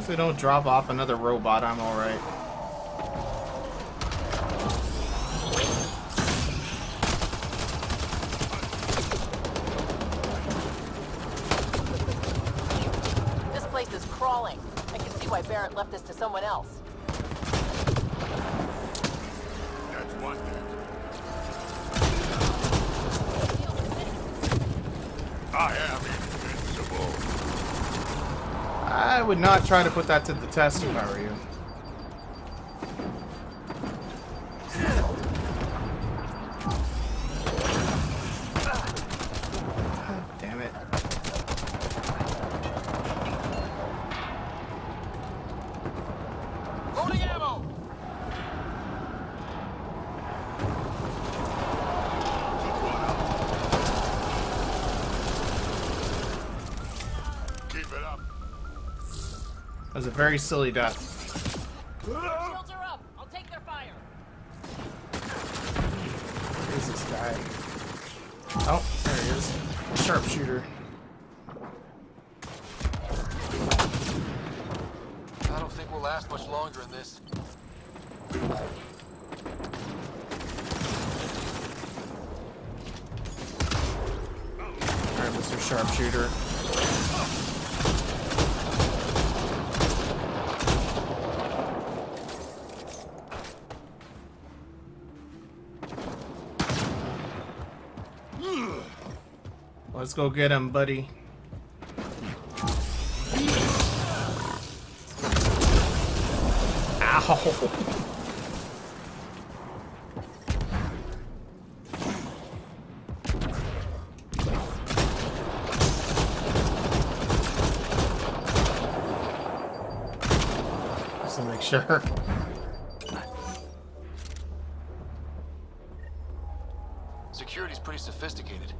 as they don't drop off another robot, I'm alright. This place is crawling. I can see why Barrett left this to someone else. That's one thing. I am invincible. I would not try to put that to the test if I were you. God damn it. Loading ammo! Keep it up. That was a very silly death. Shields are up. I'll take their fire. Where is this guy? Oh, there he is. Sharpshooter. I don't think we'll last much longer in this. Alright, Mr. Sharpshooter. Let's go get him, buddy. Ow! Just to make sure. Security's pretty sophisticated.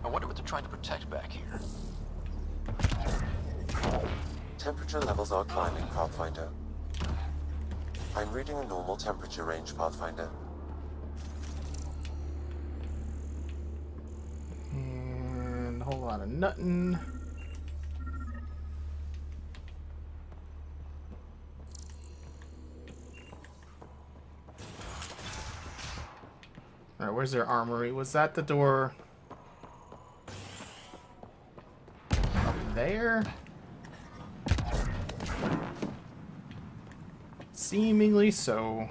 I wonder what they're trying to protect back here. Temperature levels are climbing, Pathfinder. I'm reading a normal temperature range, Pathfinder. And a whole lot of nuttin'. Alright, where's their armory? Was that the door up there? Seemingly so.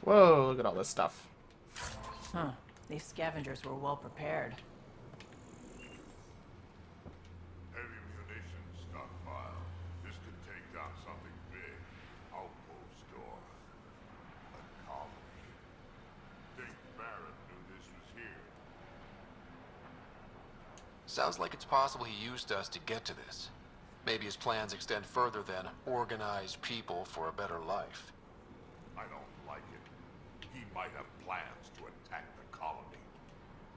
Whoa, look at all this stuff. Huh. These scavengers were well prepared. Heavy munitions stockpile. This could take down something big. Outpost or a colony. Think Barrett knew this was here. Sounds like it's possible he used us to get to this. Maybe his plans extend further than organize people for a better life. I don't like it. He might have plans to attack the colony.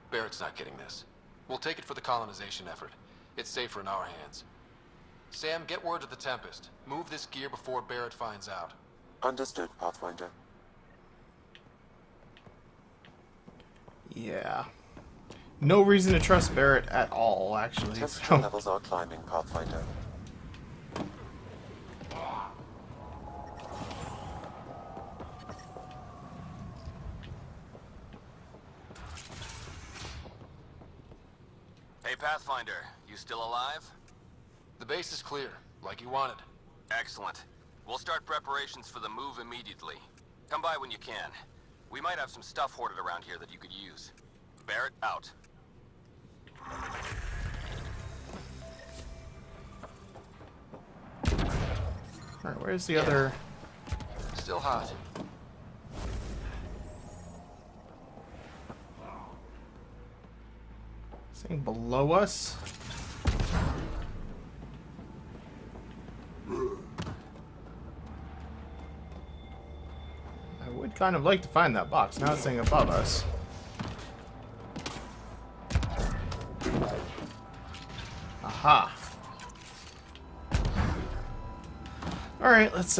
Barrett's not getting this. We'll take it for the colonization effort. It's safer in our hands. Sam, get word to the Tempest. Move this gear before Barrett finds out. Understood, Pathfinder. Yeah. No reason to trust Barrett at all, actually. Temperature So. levels are climbing, Pathfinder. Hey, Pathfinder, you still alive? The base is clear, like you wanted. Excellent. We'll start preparations for the move immediately. Come by when you can. We might have some stuff hoarded around here that you could use. Barrett, out. Alright, where's the other... Still hot. thing below us? I would kind of like to find that box. Now it's saying above us. Aha. Alright, let's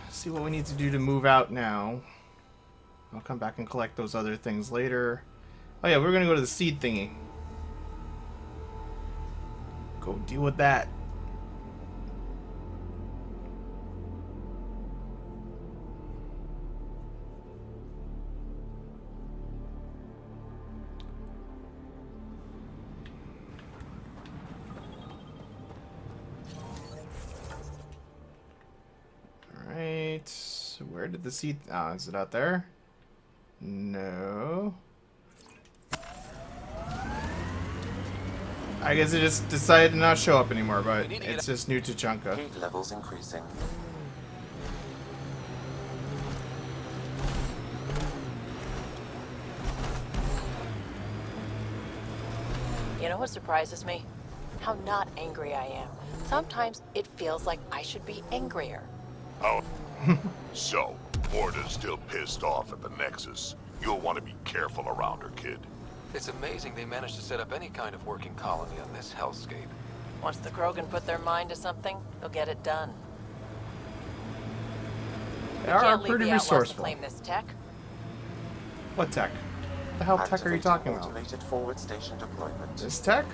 see what we need to do to move out now. I'll come back and collect those other things later. Oh yeah, we're gonna go to the seed thingy. Go deal with that. did the seed... is it out there? No. I guess it just decided to not show up anymore, but it's just new to Chunka. Heat levels increasing. You know what surprises me? How not angry I am. Sometimes it feels like I should be angrier. Oh. So, Morta's still pissed off at the Nexus. You'll want to be careful around her, kid. It's amazing they managed to set up any kind of working colony on this hellscape. Once the Krogan put their mind to something, they'll get it done. They are Can't leave pretty the outlaws to resourceful. claim this tech. What tech? The hell tech are you Activating talking about? automated forward station deployment. This tech?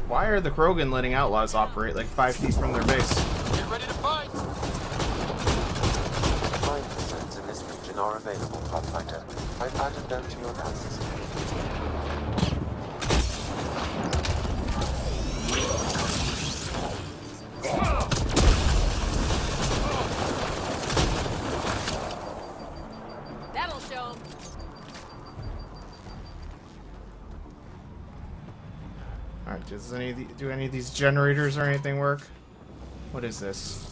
Why are the Krogan letting outlaws operate like 5 feet from their base? Get ready to fight! Mine zones in this region are available, Pathfinder. I've added them to your analysis. That'll show 'em. Alright, do any of these generators or anything work? What is this?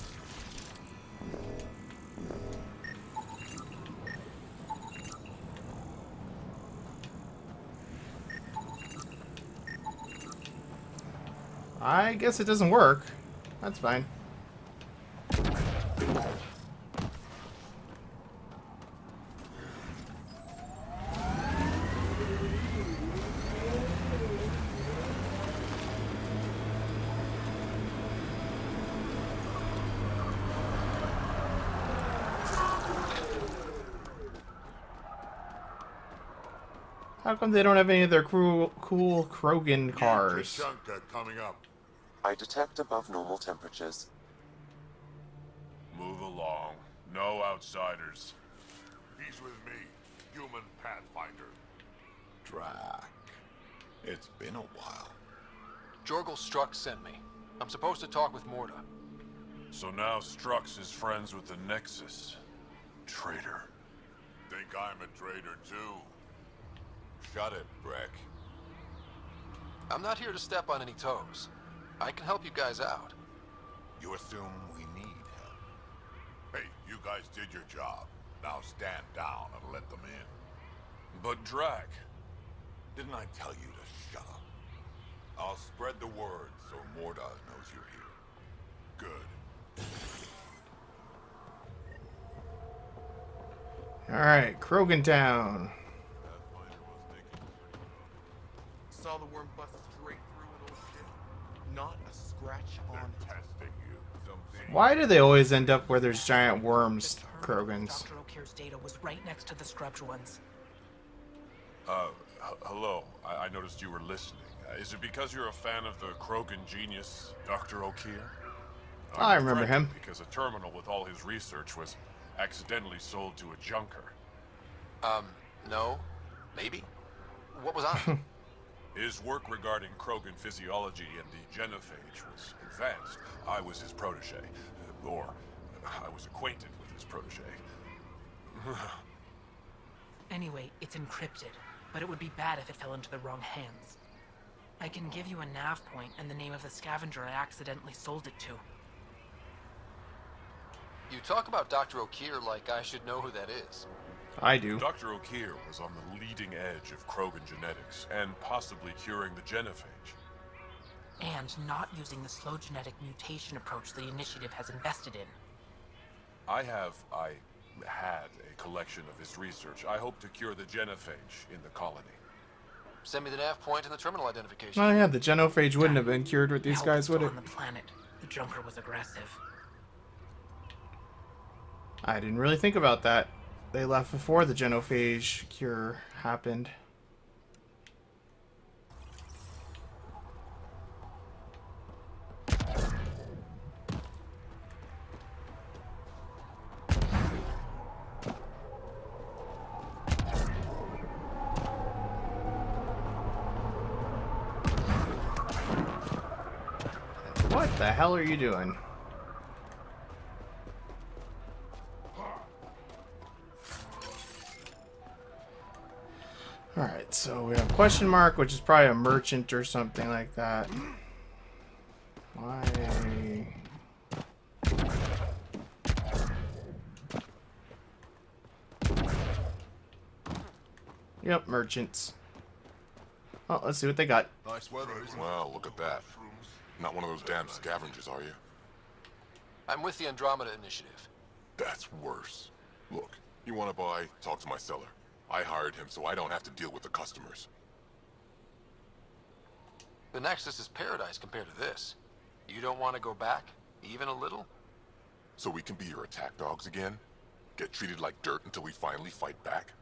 I guess it doesn't work. That's fine. How come they don't have any of their cool Krogan cars? Chunka coming up. I detect above normal temperatures. Move along. No outsiders. He's with me, human Pathfinder. Drac. It's been a while. Jorgel Strux sent me. I'm supposed to talk with Morta. So now Strux is friends with the Nexus. Traitor. Think I'm a traitor too? Shut it, Breck. I'm not here to step on any toes. I can help you guys out. You assume we need help. Hey, you guys did your job. Now stand down and let them in. But Drac, Didn't I tell you to shut up? I'll spread the word so Morda knows you're here. Good. Alright, Krogan Town. Saw the worm bust straight through an old ship. Not a scratch They're on it. testing you. Something. Why do they always end up where there's giant worms, Krogans? Dr. O'Keefe's data was right next to the scrubbed ones. hello. I noticed you were listening. Is it because you're a fan of the Krogan genius, Dr. O'Keefe? I remember him. Because a terminal with all his research was accidentally sold to a junker. No. Maybe? What was on? His work regarding Krogan physiology and the genophage was advanced. I was his protege. Or, I was acquainted with his protege. Anyway, it's encrypted, but it would be bad if it fell into the wrong hands. I can give you a nav point and the name of the scavenger I accidentally sold it to. You talk about Dr. O'Keeffe like I should know who that is. I do. Dr. O'Keeffe was on the leading edge of Krogan genetics, and possibly curing the genophage. And not using the slow genetic mutation approach the Initiative has invested in. I had a collection of his research. I hope to cure the genophage in the colony. Send me the nav point and the terminal identification. Oh yeah, the genophage wouldn't have been cured with these Help guys, was would it? on the planet. The Junker was aggressive. I didn't really think about that. They left before the genophage cure happened. What the hell are you doing? Alright, so we have question mark, which is probably a merchant or something like that. Why? Yep, merchants. Oh, let's see what they got. Nice weather, isn't it? Well, look at that. Not one of those damn scavengers, are you? I'm with the Andromeda Initiative. That's worse. Look, you want to buy? Talk to my seller. I hired him so I don't have to deal with the customers. The Nexus is paradise compared to this. You don't want to go back? Even a little? So we can be your attack dogs again? Get treated like dirt until we finally fight back?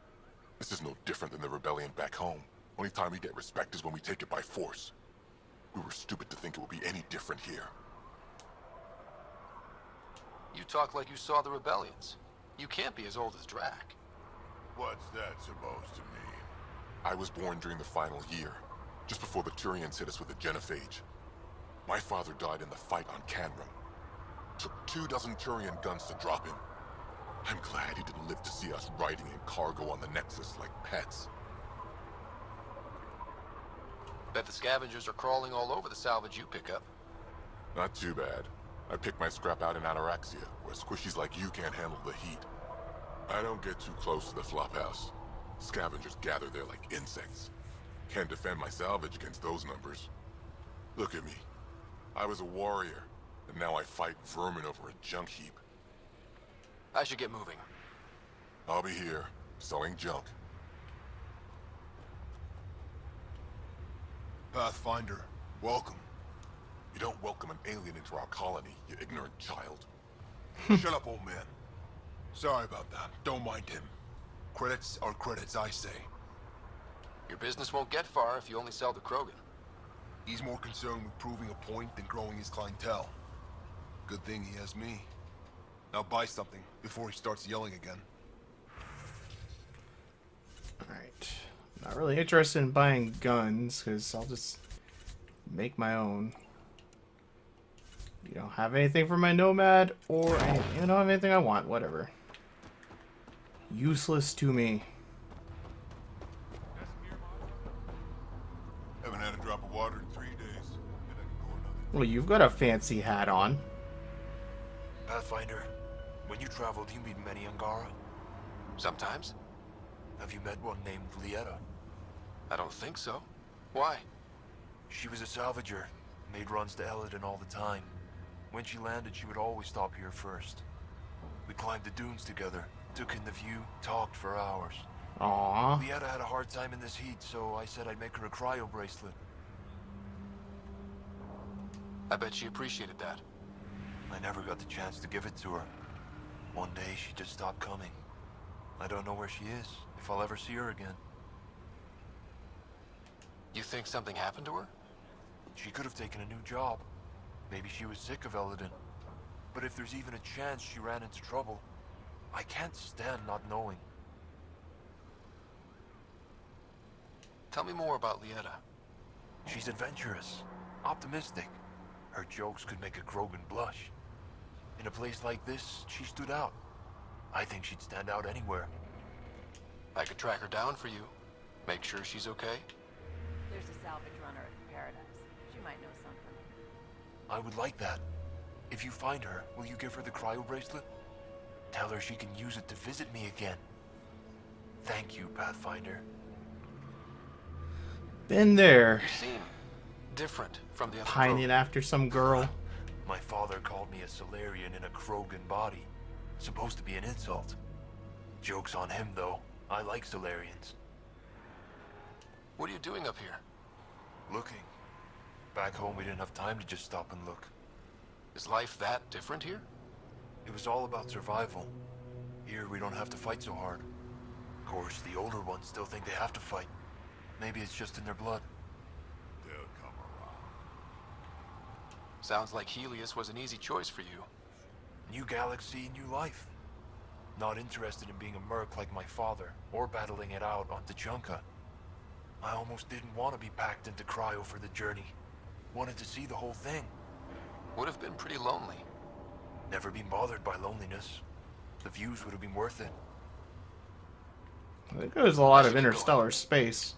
This is no different than the rebellion back home. Only time we get respect is when we take it by force. We were stupid to think it would be any different here. You talk like you saw the rebellions. You can't be as old as Drac. What's that supposed to mean? I was born during the final year, just before the Turians hit us with the genophage. My father died in the fight on Canrum. Took 24 Turian guns to drop him. I'm glad he didn't live to see us riding in cargo on the Nexus like pets. Bet the scavengers are crawling all over the salvage you pick up. Not too bad. I pick my scrap out in Ataraxia, where squishies like you can't handle the heat. I don't get too close to the flophouse. Scavengers gather there like insects. Can't defend my salvage against those numbers. Look at me. I was a warrior, and now I fight vermin over a junk heap. I should get moving. I'll be here, selling junk. Pathfinder, welcome. You don't welcome an alien into our colony, you ignorant child. Shut up, old man. Sorry about that. Don't mind him. Credits are credits, I say. Your business won't get far if you only sell to Krogan. He's more concerned with proving a point than growing his clientele. Good thing he has me. Now buy something before he starts yelling again. Alright. Not really interested in buying guns, because I'll just make my own. You don't have anything for my Nomad, or anything. You don't have anything I want, whatever. Useless to me. Haven't had a drop of water in 3 days. And I can go another. Well, you've got a fancy hat on. Pathfinder, when you travel, do you meet many Angara? Sometimes. Have you met one named Lieta? I don't think so. Why? She was a salvager, made runs to Eladin all the time. When she landed, she would always stop here first. We climbed the dunes together, took in the view, talked for hours. Aww. Lieta had a hard time in this heat, so I said I'd make her a cryo bracelet. I bet she appreciated that. I never got the chance to give it to her. One day, she just stopped coming. I don't know where she is, if I'll ever see her again. You think something happened to her? She could have taken a new job. Maybe she was sick of Eladin. But if there's even a chance she ran into trouble, I can't stand not knowing. Tell me more about Lieta. She's adventurous, optimistic. Her jokes could make a Krogan blush. In a place like this, she stood out. I think she'd stand out anywhere. I could track her down for you. Make sure she's okay. There's a salvage runner at Paradise. She might know something. I would like that. If you find her, will you give her the cryo bracelet? Tell her she can use it to visit me again. Thank you, Pathfinder. Been there. You seem different from the other Pining Krogan. after some girl. My father called me a Solarian in a Krogan body. Supposed to be an insult. Joke's on him, though. I like Solarians. What are you doing up here? Looking. Back home, we didn't have time to just stop and look. Is life that different here? It was all about survival. Here, we don't have to fight so hard. Of course, the older ones still think they have to fight. Maybe it's just in their blood. They'll come around. Sounds like Helios was an easy choice for you. New galaxy, new life. Not interested in being a merc like my father, or battling it out on Tachanka. I almost didn't want to be packed into cryo for the journey. Wanted to see the whole thing. Would have been pretty lonely. Never been bothered by loneliness. The views would have been worth it. I think there's a lot of Should get interstellar going. space.